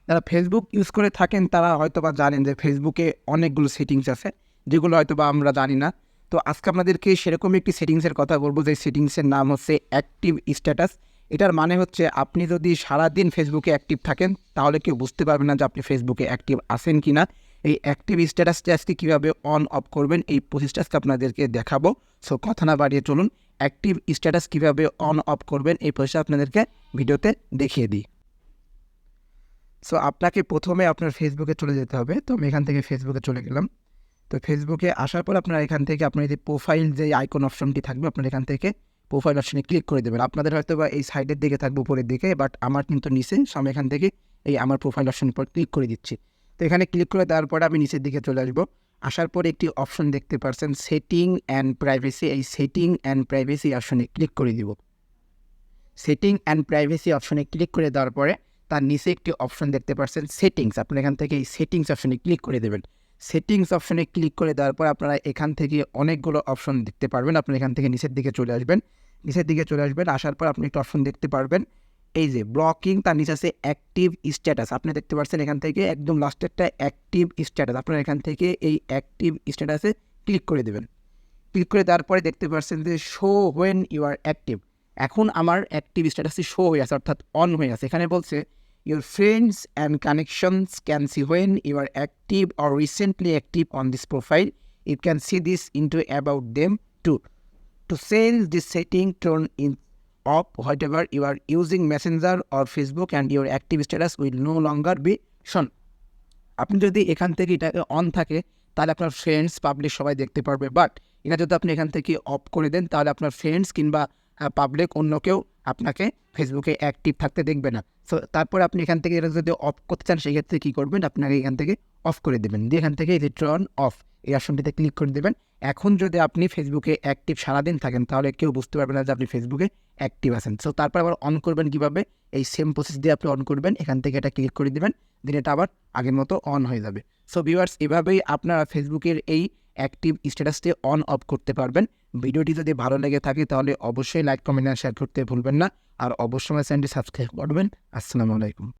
যারা Facebook use করে থাকেন তারা হয়তোবা জানেন যে ফেসবুকে অনেকগুলো সেটিংস আছে যেগুলো হয়তোবা আমরা জানি না। তো আজকে আপনাদেরকে সেরকম একটি সেটিংসের কথা বলবো যে সেটিংসের নাম হচ্ছে অ্যাক্টিভ স্ট্যাটাস। এটার মানে হচ্ছে আপনি যদি সারাদিন ফেসবুকে অ্যাক্টিভ থাকেন তাহলে কেউ বুঝতে পারবে না যে আপনি ফেসবুকে অ্যাক্টিভ আছেন কি না। এই অ্যাক্টিভ স্ট্যাটাসটা আজকে কীভাবে অন অফ করবেন এই প্রসেসটা আজকে আপনাদেরকে দেখাবো। সো কথা না বাড়িয়ে চলুন অ্যাক্টিভ স্ট্যাটাস কীভাবে অন অফ করবেন এই প্রসেসটা আপনাদেরকে ভিডিওতে দেখিয়ে দিই। সো আপনাকে প্রথমে আপনার ফেসবুকে চলে যেতে হবে। তো আমি এখান থেকে ফেসবুকে চলে গেলাম। তো ফেসবুকে আসার পর আপনার এখান থেকে আপনার যে প্রোফাইল যে আইকন অপশনটি থাকবে আপনার এখান থেকে প্রোফাইল অপশনে ক্লিক করে দেবেন। আপনাদের হয়তো বা এই সাইডের দিকে থাকবে উপরের দিকে, বাট আমার কিন্তু নিচে। সো আমি এখান থেকে এই আমার প্রোফাইল অপশনের উপর ক্লিক করে দিচ্ছি। তো এখানে ক্লিক করে দেওয়ার পরে আমি নিচের দিকে চলে আসবো। আসার পরে একটি অপশন দেখতে পাচ্ছেন সেটিং অ্যান্ড প্রাইভেসি। এই সেটিং অ্যান্ড প্রাইভেসি অপশনে ক্লিক করে দিব। সেটিং অ্যান্ড প্রাইভেসি অপশনে ক্লিক করে দেওয়ার পরে তার নিচে একটি অপশন দেখতে পাচ্ছেন সেটিংস। আপনারা এখান থেকে এই সেটিংস অপশনে ক্লিক করে দেবেন। সেটিংস অপশনে ক্লিক করে দেওয়ার পর আপনারা এখান থেকে অনেকগুলো অপশন দেখতে পারবেন। আপনারা এখান থেকে নিচের দিকে চলে আসবেন। আসার পর আপনি একটা অপশন দেখতে পারবেন এই যে ব্লকিং, তার নিচে আছে অ্যাক্টিভ স্ট্যাটাস। আপনি দেখতে পাচ্ছেন এখান থেকে একদম লাস্টেরটা অ্যাক্টিভ স্ট্যাটাস। আপনারা এখান থেকে এই অ্যাক্টিভ স্ট্যাটাসে ক্লিক করে দেবেন। ক্লিক করে দেওয়ার পরে দেখতে পাচ্ছেন যে show when you are active. এখন আমার অ্যাক্টিভ স্ট্যাটাসটি শো হয়ে আছে, অর্থাৎ অন হয়ে আছে। এখানে বলছে your friends and connections can see when you are active or recently active on this profile. You can see this into about them to change this setting turn in off whatever you are using Messenger or Facebook and your active status will no longer be shown. আপনি যদি এখান থেকে এটাকে on থাকে তাহলে আপনার friends public সবাই দেখতে পারবে, বাট এটা যদি আপনি এখান থেকে অফ করে দেন তাহলে আপনার ফ্রেন্ডস কিংবা পাবলিক অন্য কেউ আপনাকে ফেসবুকে অ্যাক্টিভ থাকতে দেখবে না। সো তারপরে আপনি এখান থেকে এটা যদি অফ করতে চান সেক্ষেত্রে কী করবেন, আপনাকে এখান থেকে অফ করে দেবেন। দিয়ে এখান থেকে এই টার্ন অফ এই অপশনটিতে ক্লিক করে দেবেন। এখন যদি আপনি ফেসবুকে অ্যাক্টিভ সারাদিন থাকেন তাহলে কেউ বুঝতে পারবে না যে আপনি ফেসবুকে অ্যাক্টিভ আছেন। সো তারপর আবার অন করবেন কীভাবে, এই সেম প্রসেস দিয়ে আপনি অন করবেন। এখান থেকে এটা ক্লিক করে দেবেন, দিন এটা আবার আগের মতো অন হয়ে যাবে। সো ভিউয়ার্স, এভাবেই আপনারা ফেসবুকের এই অ্যাক্টিভ স্ট্যাটাসটি অন অফ করতে পারবেন। ভিডিওটি যদি ভালো লেগে থাকে তাহলে অবশ্যই লাইক, কমেন্ট আর শেয়ার করতে ভুলবেন না। আর অবশ্যই আমার চ্যানেলটি সাবস্ক্রাইব করবেন। আসসালামু আলাইকুম।